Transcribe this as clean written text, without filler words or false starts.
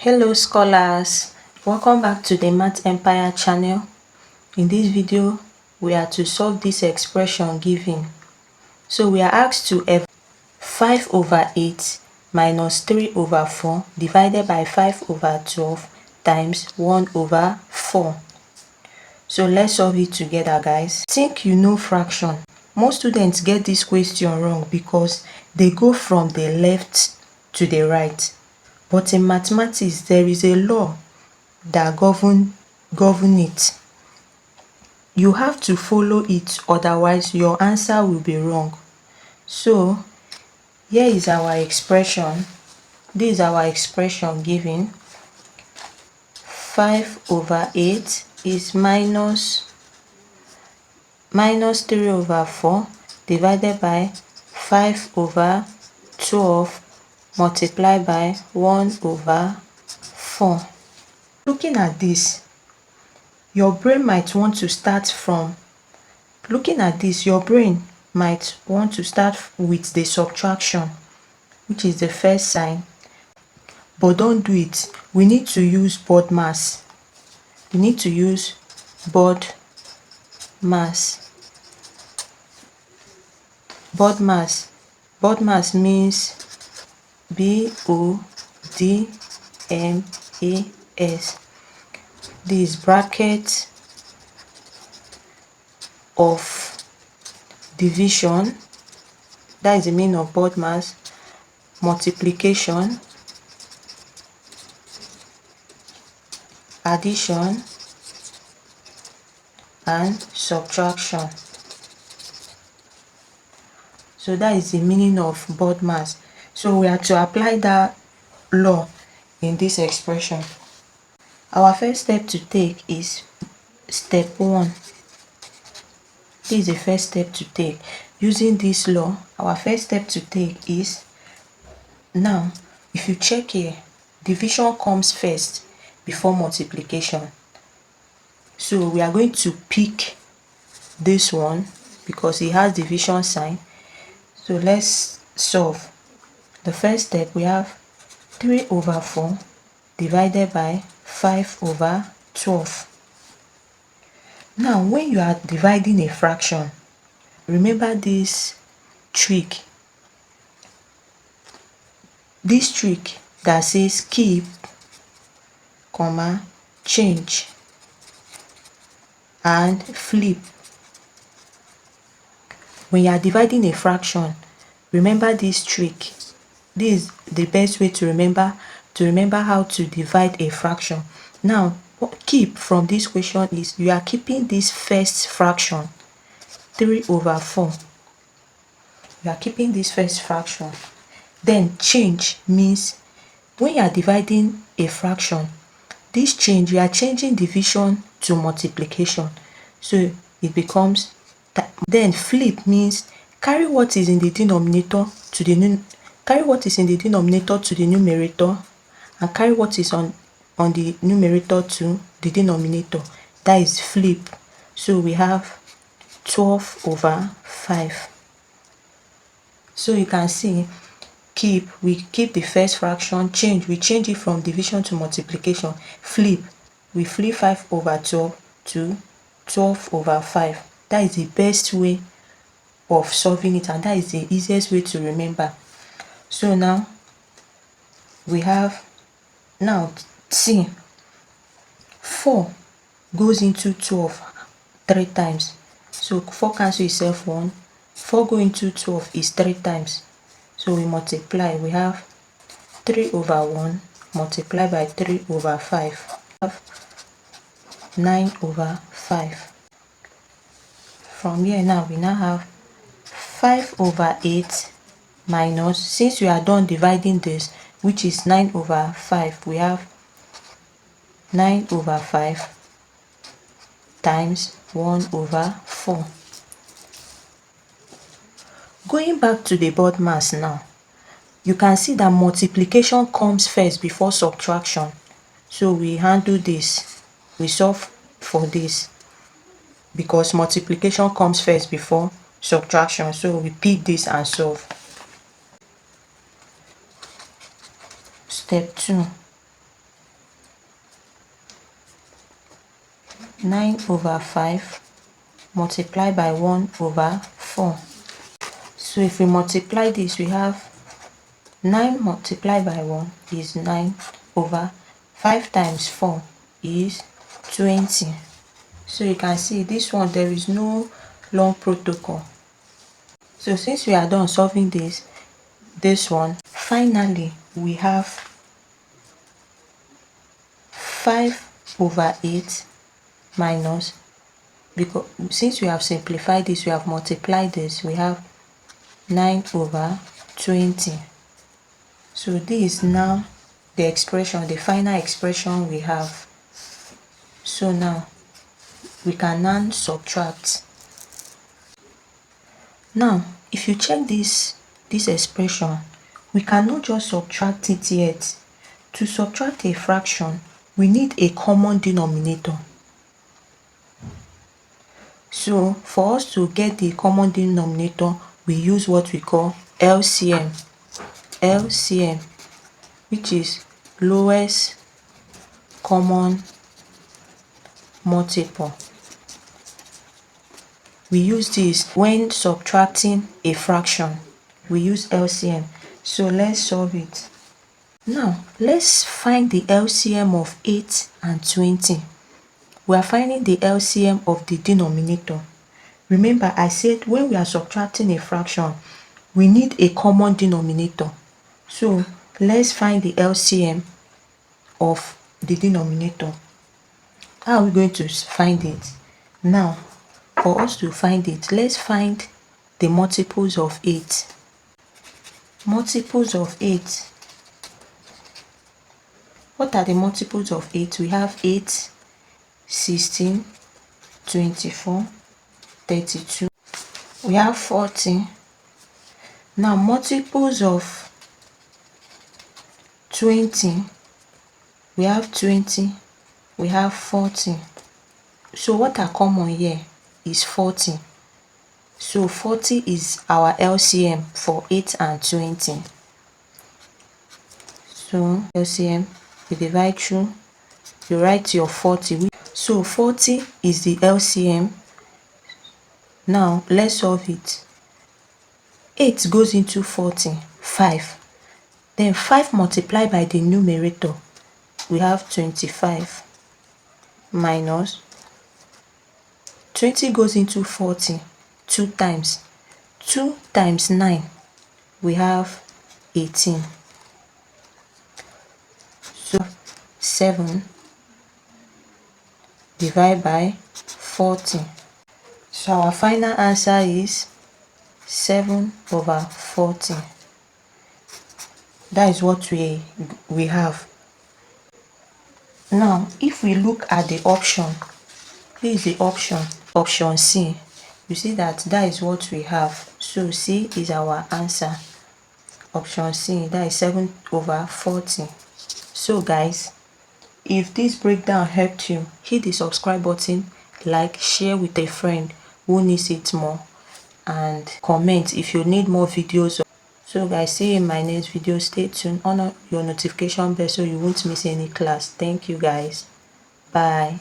Hello scholars, welcome back to the Math Empire channel. In this video, we are to solve this expression given. So we are asked to evaluate 5 over 8 minus 3 over 4 divided by 5 over 12 times 1 over 4. So let's solve it together, guys. Think you know fraction. Most students get this question wrong because they go from the left to the right. But in mathematics, there is a law that govern it. You have to follow it, otherwise your answer will be wrong. So here is our expression. This is our expression given. 5 over 8 is minus 3 over 4 divided by 5 over 12 multiplied by 1 over 4. Looking at this, your brain might want to start with the subtraction, which is the first sign, but don't do it. We need to use BODMAS. BODMAS means BODMAS. This bracket of division, that is the meaning of BODMAS, multiplication, addition, and subtraction. So that is the meaning of BODMAS. So we are to apply that law in this expression. Our first step to take is step 1. This is the first step to take. Using this law, our first step to take is, now if you check here, division comes first before multiplication. So we are going to pick this one because it has division sign. So let's solve. The first step, we have 3 over 4 divided by 5 over 12. Now when you are dividing a fraction, remember this trick that says keep, change, and flip. When you are dividing a fraction, remember this trick. This is the best way to remember how to divide a fraction. Now keep from this question is you are keeping this first fraction, 3 over 4. You are keeping this first fraction. Then change means when you are dividing a fraction, this change, you are changing division to multiplication, so it becomes. Then flip means carry what is in the denominator to the numerator, and carry what is on the numerator to the denominator. That is flip. So we have 12 over 5. So you can see, we keep the first fraction, change, we change it from division to multiplication. Flip, we flip 5 over 12 to 12 over 5. That is the best way of solving it, and that is the easiest way to remember. So now we have, see, 4 goes into 12 3 times. So 4 cancel itself 1. 4 go into 12 is 3 times. So we multiply. We have 3 over 1 multiplied by 3 over 5. We have 9 over 5. From here now, we now have 5 over 8 minus, since we are done dividing this, which is 9 over 5, we have 9 over 5 times 1 over 4. Going back to the BODMAS now, you can see that multiplication comes first before subtraction. So we handle this, we solve for this because multiplication comes first before subtraction. So we pick this and solve. Step 2. 9 over 5 multiplied by 1 over 4. So if we multiply this, we have 9 multiplied by 1 is 9 over 5 times 4 is 20. So you can see this one, there is no long protocol. So since we are done solving this one, finally we have 5 over 8 minus, because since we have simplified this, we have multiplied this, we have 9 over 20. So this is now the expression, the final expression we have. So now we can now subtract. Now if you check this expression, we cannot just subtract it yet. To subtract a fraction, we need a common denominator. So for us to get the common denominator, we use what we call LCM. LCM, which is lowest common multiple. We use this when subtracting a fraction. We use LCM. So let's solve it. Now let's find the LCM of 8 and 20. We are finding the LCM of the denominator. Remember, I said when we are subtracting a fraction, we need a common denominator. So let's find the LCM of the denominator. How are we going to find it? Now, for us to find it, let's find the multiples of 8. Multiples of 8. What are the multiples of 8? We have 8, 16, 24, 32. We have 40. Now multiples of 20. We have 20. We have 40. So what are common here is 40. So 40 is our LCM for 8 and 20. So LCM, you divide through, you write your 40. So 40 is the LCM. Now let's solve it. 8 goes into 40, 5. Then 5 multiplied by the numerator, we have 25, minus 20 goes into 40 2 times. 2 times 9, we have 18. So 7 divided by 40. So our final answer is 7 over 40. That is what we have. Now if we look at the option, this is the option C. You see that is what we have. So C is our answer. Option C, that is 7 over 40. So guys, if this breakdown helped you, hit the subscribe button, like, share with a friend who needs it more, and comment if you need more videos. So guys, see you in my next video. Stay tuned, on your notification bell so you won't miss any class. Thank you guys. Bye.